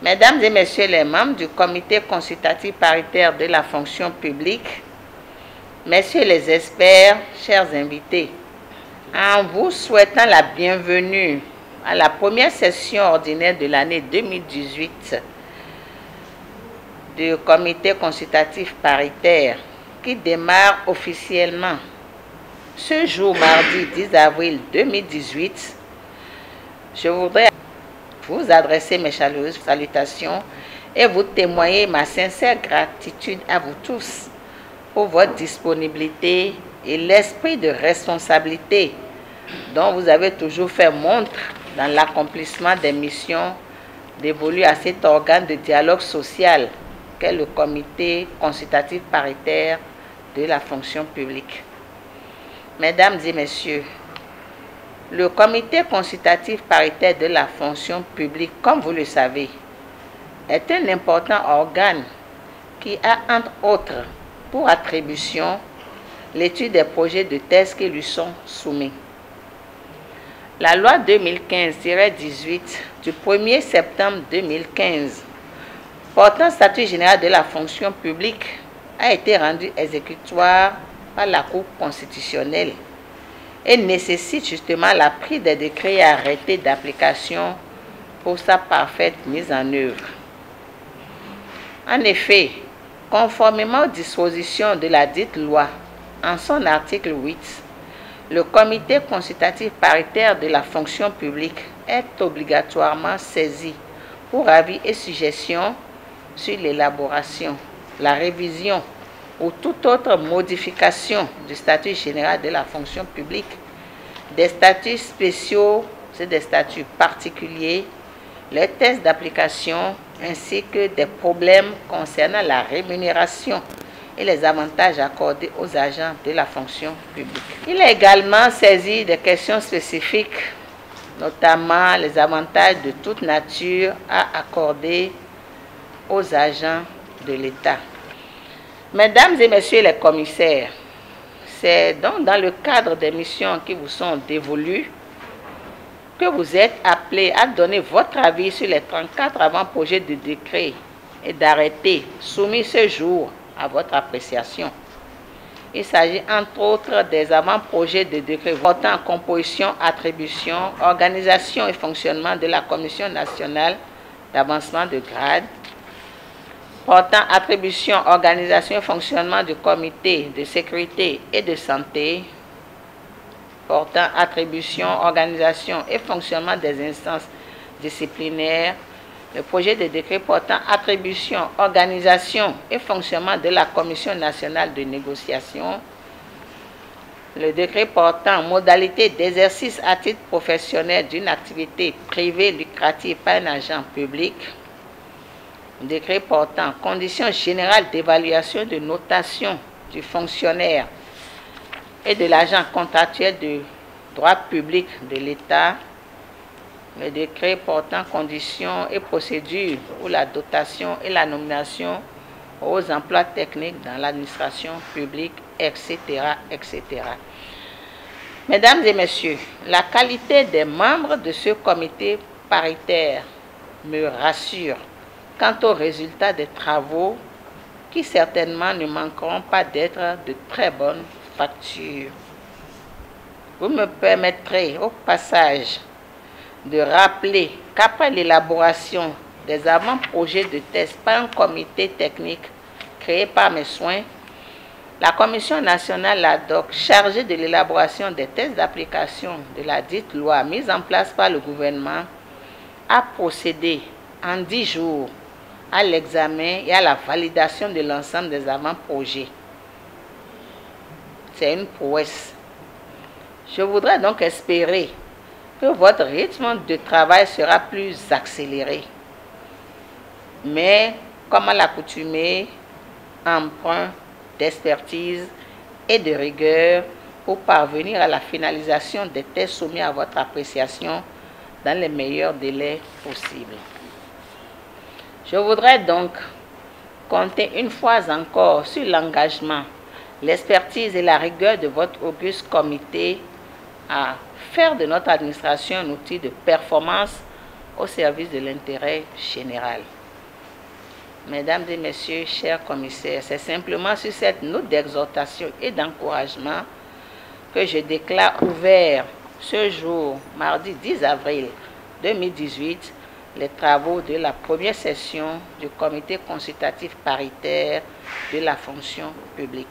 Mesdames et Messieurs les membres du Comité consultatif paritaire de la fonction publique, Messieurs les experts, chers invités, en vous souhaitant la bienvenue à la première session ordinaire de l'année 2018 du Comité consultatif paritaire qui démarre officiellement ce jour, mardi 10 avril 2018, je voudrais vous adresser mes chaleureuses salutations et vous témoigner ma sincère gratitude à vous tous pour votre disponibilité et l'esprit de responsabilité dont vous avez toujours fait montre dans l'accomplissement des missions dévolues à cet organe de dialogue social qu'est le Comité consultatif paritaire de la fonction publique. Mesdames et Messieurs, le Comité consultatif paritaire de la fonction publique, comme vous le savez, est un important organe qui a, entre autres, pour attribution l'étude des projets de thèse qui lui sont soumis. La loi 2015-18 du 1er septembre 2015 portant statut général de la fonction publique a été rendue exécutoire par la Cour constitutionnelle et nécessite justement la prise des décrets et arrêtés d'application pour sa parfaite mise en œuvre. En effet, conformément aux dispositions de la dite loi, en son article 8, le Comité consultatif paritaire de la fonction publique est obligatoirement saisi pour avis et suggestions sur l'élaboration, la révision ou toute autre modification du statut général de la fonction publique, des statuts spéciaux et des statuts particuliers, les tests d'application ainsi que des problèmes concernant la rémunération et les avantages accordés aux agents de la fonction publique. Il est également saisi des questions spécifiques, notamment les avantages de toute nature à accorder aux agents de l'État. Mesdames et Messieurs les commissaires, c'est donc dans le cadre des missions qui vous sont dévolues que vous êtes appelés à donner votre avis sur les 34 avant-projets de décret et d'arrêtés soumis ce jour à votre appréciation. Il s'agit entre autres des avant-projets de décret portant composition, attribution, organisation et fonctionnement de la Commission nationale d'avancement de grade, portant attribution, organisation et fonctionnement du comité de sécurité et de santé, portant attribution, organisation et fonctionnement des instances disciplinaires, le projet de décret portant attribution, organisation et fonctionnement de la Commission nationale de négociation, le décret portant modalité d'exercice à titre professionnel d'une activité privée lucrative par un agent public, décret portant conditions générales d'évaluation de notation du fonctionnaire et de l'agent contractuel de droit public de l'État, le décret portant conditions et procédures pour la dotation et la nomination aux emplois techniques dans l'administration publique, etc., etc. Mesdames et Messieurs, la qualité des membres de ce comité paritaire me rassure quant aux résultats des travaux qui certainement ne manqueront pas d'être de très bonne facture. Vous me permettrez au passage de rappeler qu'après l'élaboration des avant-projets de test par un comité technique créé par mes soins, la Commission nationale ad hoc chargée de l'élaboration des tests d'application de la dite loi mise en place par le gouvernement a procédé en 10 jours à l'examen et à la validation de l'ensemble des avant-projets. C'est une prouesse. Je voudrais donc espérer que votre rythme de travail sera plus accéléré. Mais, comme à l'accoutumée, empreint d'expertise et de rigueur pour parvenir à la finalisation des tests soumis à votre appréciation dans les meilleurs délais possibles. Je voudrais donc compter une fois encore sur l'engagement, l'expertise et la rigueur de votre auguste comité à faire de notre administration un outil de performance au service de l'intérêt général. Mesdames et messieurs, chers commissaires, c'est simplement sur cette note d'exhortation et d'encouragement que je déclare ouvert ce jour, mardi 10 avril 2018, les travaux de la première session du comité consultatif paritaire de la fonction publique.